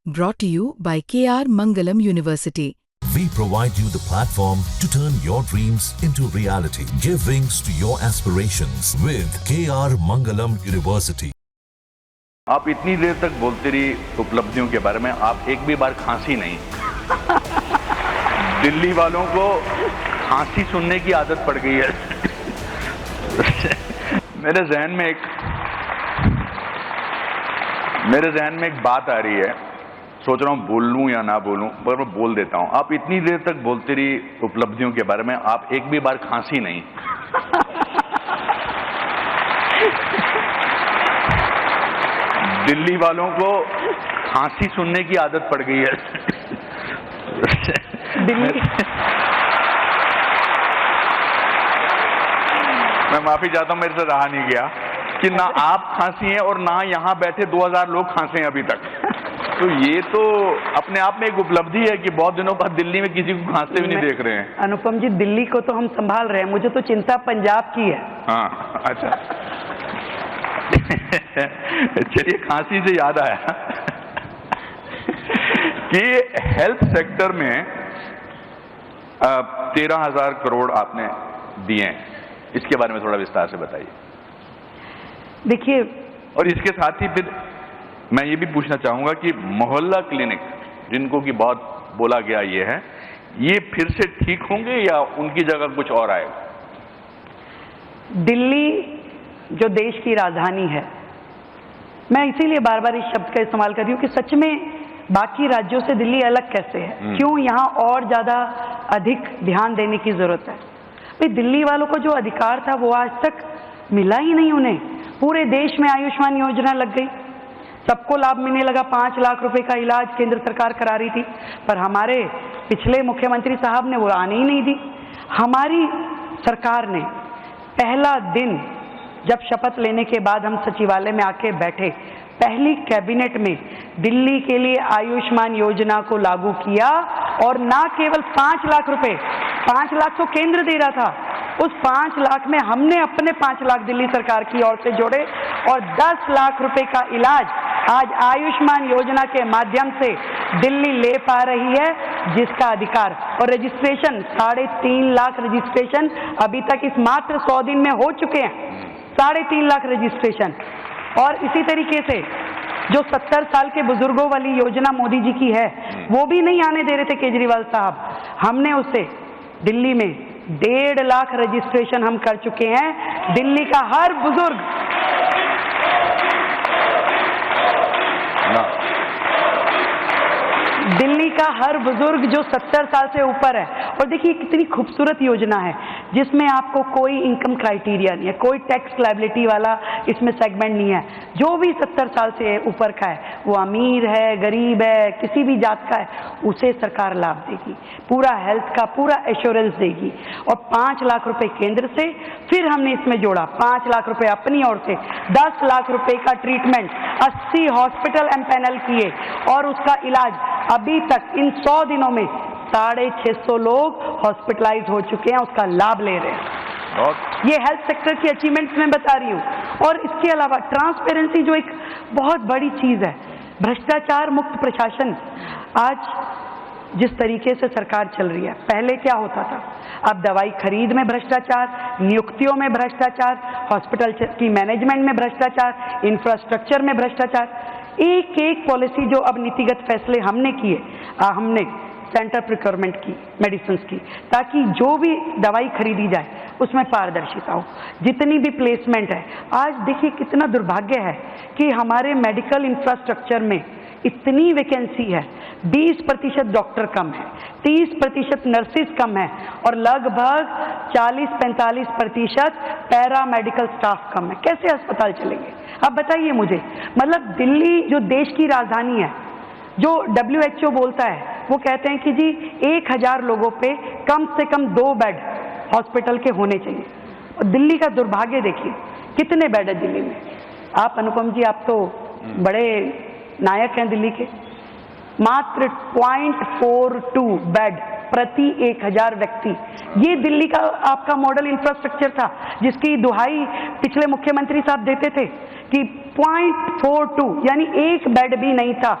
Brought to you by KR Mangalam University. We provide you the platform to turn your dreams into reality. Give wings to your aspirations with KR Mangalam University. आप इतनी देर तक बोलते रही उपलब्धियों के बारे में, आप एक भी बार खांसी नहीं। दिल्ली वालों को खांसी सुनने की आदत पड़ गई है। मेरे जहन में एक बात आ रही है, सोच रहा हूं बोलूं या ना बोलूं, पर मैं बोल देता हूं। आप इतनी देर तक बोलते रही उपलब्धियों के बारे में, आप एक भी बार खांसी नहीं। दिल्ली वालों को खांसी सुनने की आदत पड़ गई है। मैं माफी चाहता हूं, मेरे से रहा नहीं गया कि ना आप खांसी हैं और ना यहां बैठे 2000 लोग खांसे हैं अभी तक। तो ये तो अपने आप में एक उपलब्धि है कि बहुत दिनों बाद दिल्ली में किसी को खांसते भी नहीं देख रहे हैं। अनुपम जी, दिल्ली को तो हम संभाल रहे हैं, मुझे तो चिंता पंजाब की है। हाँ, अच्छा। चलिए, खांसी से याद आया कि हेल्थ सेक्टर में 13,000 करोड़ आपने दिए हैं, इसके बारे में थोड़ा विस्तार से बताइए। देखिए, और इसके साथ ही फिर मैं ये भी पूछना चाहूंगा कि मोहल्ला क्लिनिक जिनको कि बहुत बोला गया ये है, ये फिर से ठीक होंगे या उनकी जगह कुछ और आएगा? दिल्ली जो देश की राजधानी है, मैं इसीलिए बार बार इस शब्द का इस्तेमाल कर रही हूँ कि सच में बाकी राज्यों से दिल्ली अलग कैसे है, क्यों यहाँ और ज्यादा अधिक ध्यान देने की जरूरत है। भाई, दिल्ली वालों को जो अधिकार था वो आज तक मिला ही नहीं उन्हें। पूरे देश में आयुष्मान योजना लग गई, सबको लाभ मिलने लगा। 5 लाख रुपए का इलाज केंद्र सरकार करा रही थी, पर हमारे पिछले मुख्यमंत्री साहब ने वो आने ही नहीं दी। हमारी सरकार ने पहला दिन जब शपथ लेने के बाद हम सचिवालय में आके बैठे, पहली कैबिनेट में दिल्ली के लिए आयुष्मान योजना को लागू किया। और ना केवल 5 लाख रुपए, 5 लाख तो केंद्र दे रहा था, उस 5 लाख में हमने अपने 5 लाख दिल्ली सरकार की ओर से जोड़े और 10 लाख रुपए का इलाज आज आयुष्मान योजना के माध्यम से दिल्ली ले पा रही है, जिसका अधिकार और रजिस्ट्रेशन 3.5 लाख रजिस्ट्रेशन अभी तक इस मात्र 100 दिन में हो चुके हैं। 3.5 लाख रजिस्ट्रेशन। और इसी तरीके से जो 70 साल के बुजुर्गों वाली योजना मोदी जी की है, वो भी नहीं आने दे रहे थे केजरीवाल साहब, हमने उससे दिल्ली में 1.5 लाख रजिस्ट्रेशन हम कर चुके हैं। दिल्ली का हर बुजुर्ग जो 70 साल से ऊपर है, और देखिए कितनी खूबसूरत योजना है जिसमें आपको कोई इनकम क्राइटेरिया नहीं है, कोई टैक्स लायबिलिटी वाला इसमें सेगमेंट नहीं है। जो भी 70 साल से ऊपर का है, वो अमीर है, गरीब है, किसी भी जात का है, उसे सरकार लाभ देगी, पूरा हेल्थ का पूरा एश्योरेंस देगी। और 5 लाख रुपए केंद्र से, फिर हमने इसमें जोड़ा 5 लाख रुपए अपनी ओर से, 10 लाख रुपए का ट्रीटमेंट, 80 हॉस्पिटल एम्पैनल किए और उसका इलाज अभी तक इन 100 दिनों में 650 लोग हॉस्पिटलाइज हो चुके हैं, उसका लाभ ले रहे हैं। ये हेल्थ सेक्टर की अचीवमेंट्स मैं बता रही हूँ। और इसके अलावा ट्रांसपेरेंसी जो एक बहुत बड़ी चीज है, भ्रष्टाचार मुक्त प्रशासन। आज जिस तरीके से सरकार चल रही है, पहले क्या होता था? अब दवाई खरीद में भ्रष्टाचार, नियुक्तियों में भ्रष्टाचार, हॉस्पिटल की मैनेजमेंट में भ्रष्टाचार, इंफ्रास्ट्रक्चर में भ्रष्टाचार। एक एक पॉलिसी जो अब नीतिगत फैसले हमने किए, हमने सेंटर प्रोक्योरमेंट की, मेडिसिन की, ताकि जो भी दवाई खरीदी जाए उसमें पारदर्शिता हो, जितनी भी प्लेसमेंट है। आज देखिए कितना दुर्भाग्य है कि हमारे मेडिकल इंफ्रास्ट्रक्चर में इतनी वैकेंसी है, 20% डॉक्टर कम है, 30% नर्सिस कम है और लगभग 40-45% पैरा मेडिकल स्टाफ कम है। कैसे अस्पताल चलेंगे? अब बताइए मुझे। मतलब दिल्ली जो देश की राजधानी है, जो WHO बोलता है, वो कहते हैं कि जी 1000 लोगों पे कम से कम 2 बेड हॉस्पिटल के होने चाहिए। और दिल्ली का दुर्भाग्य देखिए, कितने बेड है दिल्ली में। आप अनुपम जी, आप तो बड़े नायक हैं दिल्ली के, मात्र 0.42 बेड प्रति 1000 व्यक्ति। ये दिल्ली का आपका मॉडल इंफ्रास्ट्रक्चर था, जिसकी दुहाई पिछले मुख्यमंत्री साहब देते थे कि 0.42 यानी 1 बेड भी नहीं था।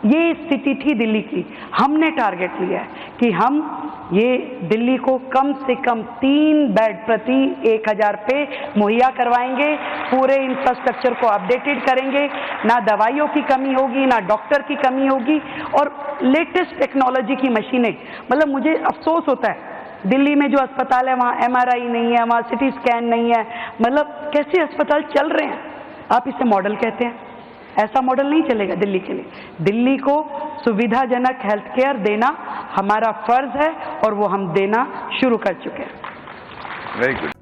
ये सिटी थी दिल्ली की। हमने टारगेट लिया है कि हम ये दिल्ली को कम से कम 3 बेड प्रति 1000 पे मुहैया करवाएंगे, पूरे इंफ्रास्ट्रक्चर को अपडेटेड करेंगे, ना दवाइयों की कमी होगी, ना डॉक्टर की कमी होगी, और लेटेस्ट टेक्नोलॉजी की मशीनें। मतलब मुझे अफसोस होता है दिल्ली में जो अस्पताल है वहाँ MRI नहीं है, वहाँ CT स्कैन नहीं है। मतलब कैसे अस्पताल चल रहे हैं, आप इसे मॉडल कहते हैं। ऐसा मॉडल नहीं चलेगा दिल्ली के लिए। दिल्ली को सुविधाजनक हेल्थ केयर देना हमारा फर्ज है और वो हम देना शुरू कर चुके हैं। Very good.